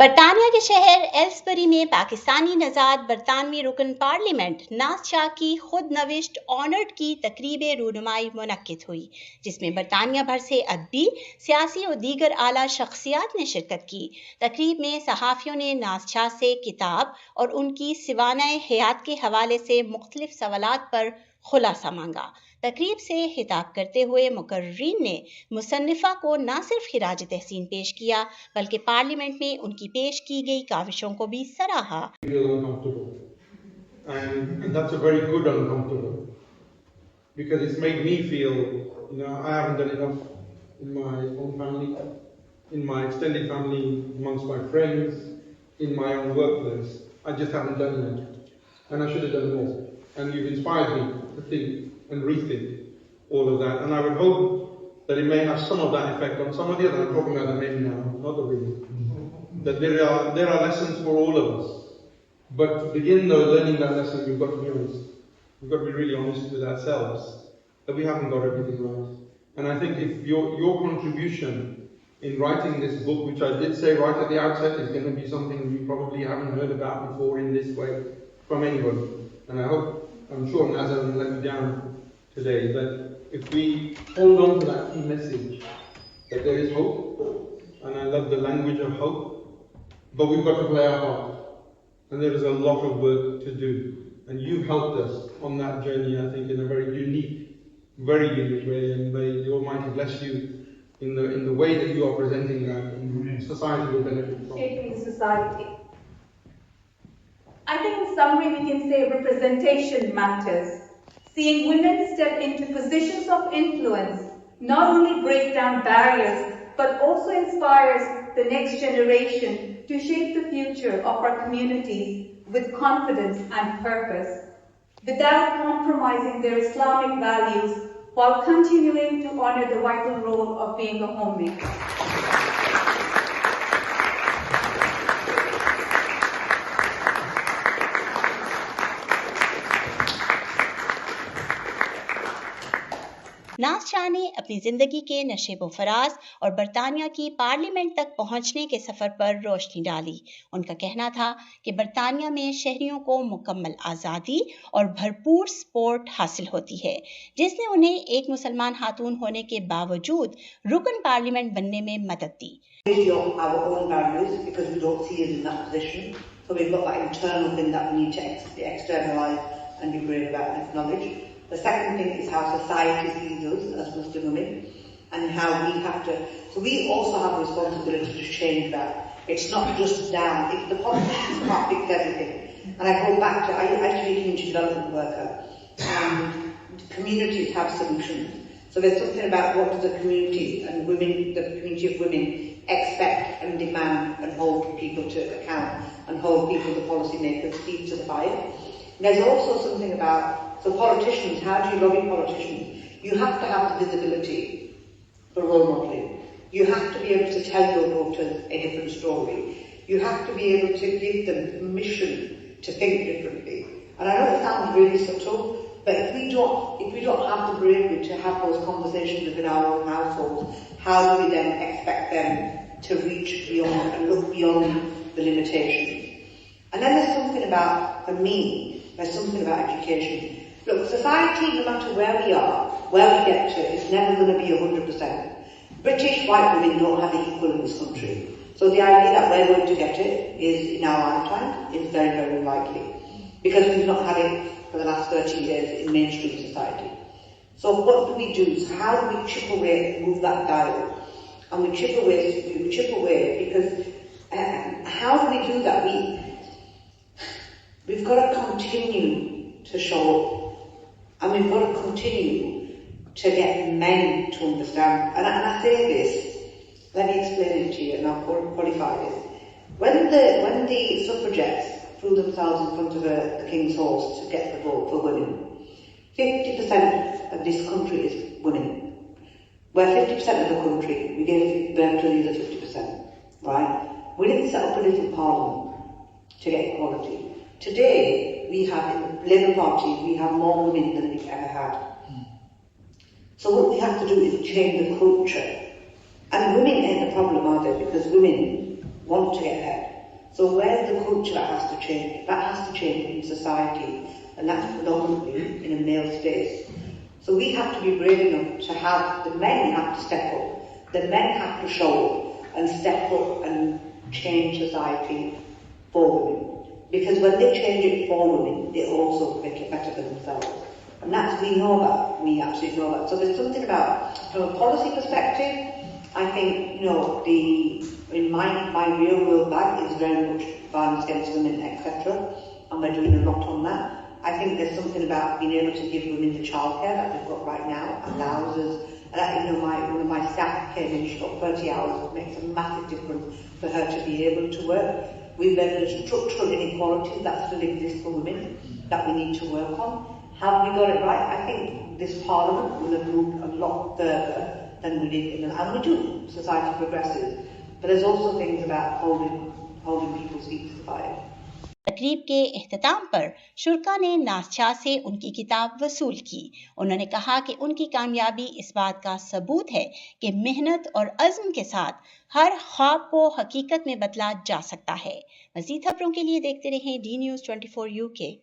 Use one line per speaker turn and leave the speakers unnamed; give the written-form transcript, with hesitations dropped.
बरतानिया के शहर एल्सबरी में पाकिस्तानी नजाद बरतानवी रुकन पार्लियामेंट नाज शाह की खुद नविश्त ऑनर्ड की तकरीब रूनुमाई मुनक्किद हुई, जिसमें बरतानिया भर से अदबी, सियासी और दीगर आला शख्सियात ने शिरकत की। तकरीब में सहाफ़ियों ने नाज शाह से किताब और उनकी सिवानाए हयात के हवाले से मुख्तलिफ सवालात पर खुलासा मांगा। तकरीब से खिताब करते हुए मुकर्रीन ने मुसन्निफा को न सिर्फ खिराज तहसीन पेश किया बल्कि पार्लियामेंट में उनकी पेश की गई काविशों को भी सराहा।
And that's a very good uncomfortable, because it's made me feel, I haven't done enough in my own family, in my extended family, amongst my friends, in my own workplace. I just haven't done enough, and I should have done more. And you've inspired me to think and rethink all of that, and I would hope that it may have some of that effect on some of the other. I'm talking about the men now, not the women. That there are lessons for all of us. But to begin though learning that lesson, we've got to be honest. We've got to be really honest with ourselves that we haven't got everything right. And I think if your contribution in writing this book, which I did say right at the outset, is going to be something you probably haven't heard about before in this way from anybody. And I'm sure Naz hasn't let me down today, that if we hold on to that key message, that there is hope, and I love the language of hope, but we've got to play our part. And there is a lot of work to do. And you've helped us on that journey, I think, in a very unique way. And may the Almighty bless you in the way that you are presenting that, and society will benefit from.
Shaping society. I think in summary we can say representation matters. Seeing women step into positions of influence not only breaks down barriers, but also inspires the next generation to shape the future of our communities with confidence and purpose, without compromising their Islamic values, while continuing to honor the vital role of being a homemaker.
नाज शाह ने अपनी जिंदगी के नशेब फराज और बरतानिया की parliament तक पहुंचने के सफर पर रोशनी डाली। उनका कहना था कि बरतानिया में शहरियों को मुकम्मल आज़ादी और भरपूर सपोर्ट हासिल होती है, जिसने उन्हें एक मुसलमान खातून होने के बावजूद रुकन पार्लियामेंट बनने में मदद दी।
Our own values, because we don't see us in that position, so we've got that internal thing that we need to externalize and be brave about and acknowledge. The second thing is how society sees us as Muslim women, and how we have to. So we also have a responsibility to change that. It's not just down. If the politicians can't fix everything, and I go back to I used to be a community development worker, and communities have solutions. So there's something about what does the community and women, the community of women, expect and demand and hold people to account and hold people, the policymakers, feet to the fire. And there's also something about, so politicians, how do you lobby politicians? You have to have the visibility for role modelling. You have to be able to tell your voters a different story. You have to be able to give them permission to think differently. And I know it sounds really subtle, but if we don't have the bravery to have those conversations within our own households, how do we then expect them to reach beyond and look beyond the limitations? And then there's something about, for me, there's something about education. Look, society, no matter where we are, where we get to, it's never going to be 100%. British white women don't have it equal in this country. So the idea that we're going to get it is, in our lifetime, is very, very unlikely. Because we've not had it for the last 30 years in mainstream society. So what do we do? So how do we chip away and move that dial? And we chip away because how do we do that? We've got to continue to show up, and we've got to continue to get men to understand. And I say this, let me explain it to you, and I'll qualify this. When the suffragettes threw themselves in front of the King's horse to get the vote for women, 50% of this country is women. We're 50% of the country, we gave birth to the other 50%, right? We didn't set up a little parliament to get equality. Today, we have, in the Labour Party, we have more women than we've ever had. So what we have to do is change the culture. And women ain't the problem, are they? Because women want to get ahead. So where's the culture that has to change? That has to change in society, and that's predominantly in a male space. So we have to be brave enough to have, the men have to step up, the men have to show up and step up and change society for women. Because when they change it for women, they also make it better for themselves. And that's, we know that, we absolutely know that. So there's something about, from a policy perspective, I think, you know, in my real world bag is very much violence against women, etc. And we're doing a lot on that. I think there's something about being able to give women the childcare that we've got right now, allows us, you know, one of my staff came in, she got 30 hours, it makes a massive difference for her to be able to work. We've got the structural inequalities that still exist for women that we need to work on. Have we got it right? I think this Parliament will have moved a lot further than we did, and we do, society progresses. But there's also things about holding people's feet to the fire.
तकरीब के इख्तिताम पर शुरका ने नाज़ शाह से उनकी किताब वसूल की। उन्होंने कहा कि उनकी कामयाबी इस बात का सबूत है कि मेहनत और अज़्म के साथ हर ख्वाब को हकीकत में बदला जा सकता है। मज़ीद खबरों के लिए देखते रहें डी न्यूज़ 24 UK।